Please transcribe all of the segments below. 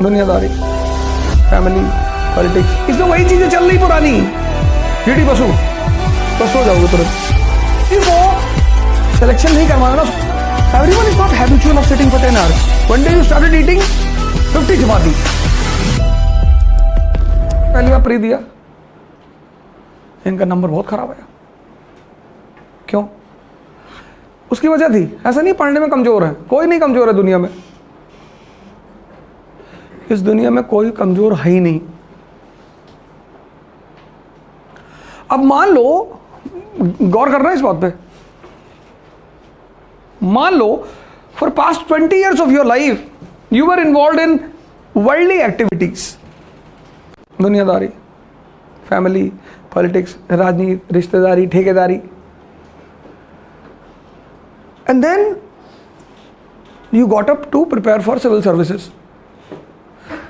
दुनियादारी, family, politics, इसमें वही चीजें चल रही पुरानी। जीडी बसु, बस हो जाओगे तुरंत। वो सिलेक्शन नहीं करवाना ना। Everyone is not habitual of sitting for 10 hours. One day you started eating 50 चपाती, पहली बार प्री दिया, इनका नंबर बहुत खराब आया। क्यों? उसकी वजह थी, ऐसा नहीं पढ़ने में कमजोर है, कोई नहीं कमजोर है दुनिया में। इस दुनिया में कोई कमजोर है ही नहीं। अब मान लो, गौर करना है इस बात पे, मान लो for past 20 years of your life you were involved in worldly activities, दुनियादारी, फैमिली, पॉलिटिक्स, राजनीति, रिश्तेदारी, ठेकेदारी, and then you got up to prepare for civil services।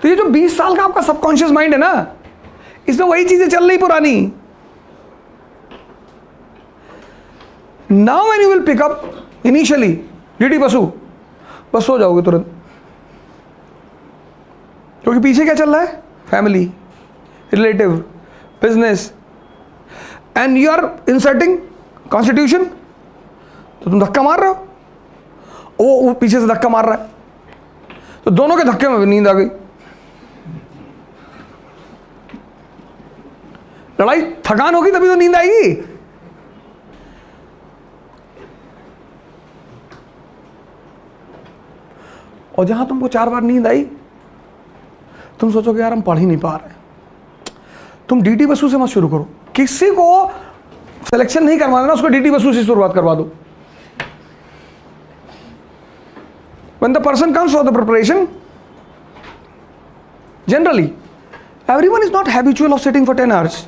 तो ये जो 20 साल का आपका सबकॉन्शियस माइंड है ना, इसमें वही चीजें चल रही पुरानी। Now when you will pick up initially DD Basu, बस हो जाओगे तुरंत, क्योंकि पीछे क्या चल रहा है? Family, relative, business, and you are inserting constitution. तो तुम धक्का मार रहे हो, वो पीछे से धक्का मार रहा है, तो दोनों के धक्के में नींद आ गई। लड़ाई थकान होगी तभी तो नींद आएगी। और जहां तुमको 4 बार नींद आई, तुम सोचोगे यार हम पढ़ ही नहीं पा रहे। तुम डीडी बसु से मत शुरू करो। किसी को सिलेक्शन नहीं करवाना ना, उसको डीडी बसु से शुरुआत करवा दो। When the person comes for the preparation, generally everyone is not habitual of sitting for 10 hours.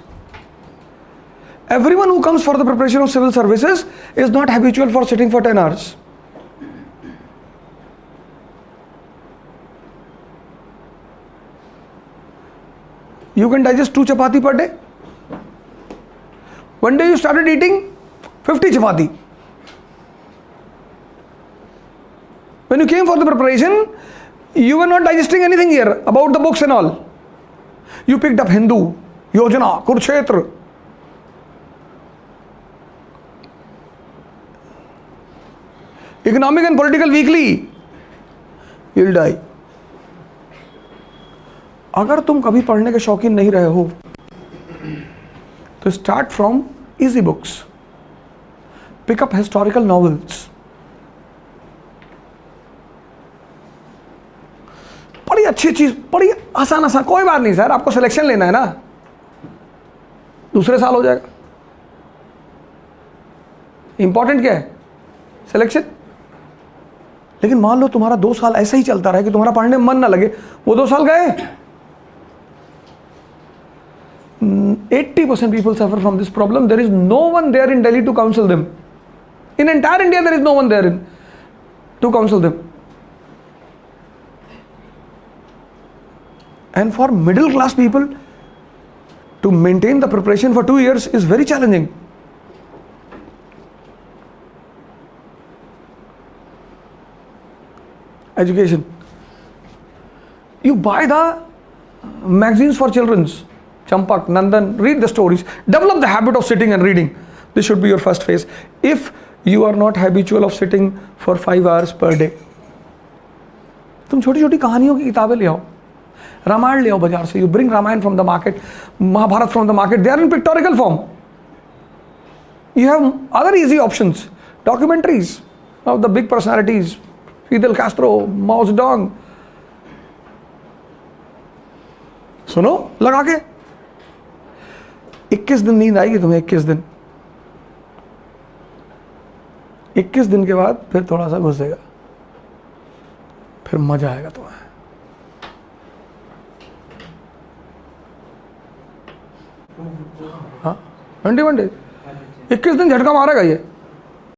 Everyone who comes for the preparation of civil services is not habitual for sitting for 10 hours. You can digest 2 chapati per day. One day you started eating 50 chapati. When you came for the preparation, you were not digesting anything here about the books and all. You picked up Hindu, Yojana, Kurukshetra. Economic and Political Weekly. You'll die. अगर तुम कभी पढ़ने के शौकीन नहीं रहे हो तो start from easy books, pickup historical novels, बड़ी अच्छी चीज, बड़ी आसान आसान। कोई बात नहीं सर, आपको सिलेक्शन लेना है ना, दूसरे साल हो जाएगा। इंपॉर्टेंट क्या है? सिलेक्शन। लेकिन मान लो तुम्हारा 2 साल ऐसे ही चलता रहा कि तुम्हारा पढ़ने में मन ना लगे, वो 2 साल गए। 80% people suffer from this problem. There is no one there in Delhi to counsel them. In entire India, there is no one there to counsel them. And for middle class people to maintain the preparation for 2 years is very challenging. Education. You buy the magazines for children's, Champak, Nandan, read the stories, develop the habit of sitting and reading. This should be your first phase. If you are not habitual of sitting for 5 hours per day, तुम छोटी छोटी कहानियों की किताबें ले आओ, रामायण ले आओ बाजार से। You bring Ramayana from the market, Mahabharata from the market. They are in pictorial form. You have other easy options, documentaries of the big personalities, Fidel Castro, Mao Zedong. सुनो लगा के। 21 दिन नींद आएगी तुम्हें, 21 दिन। 21 दिन के बाद फिर थोड़ा सा घुसेगा, फिर मजा आएगा तुम्हें। हाँ 21 डेज, 21 दिन झटका मारेगा ये।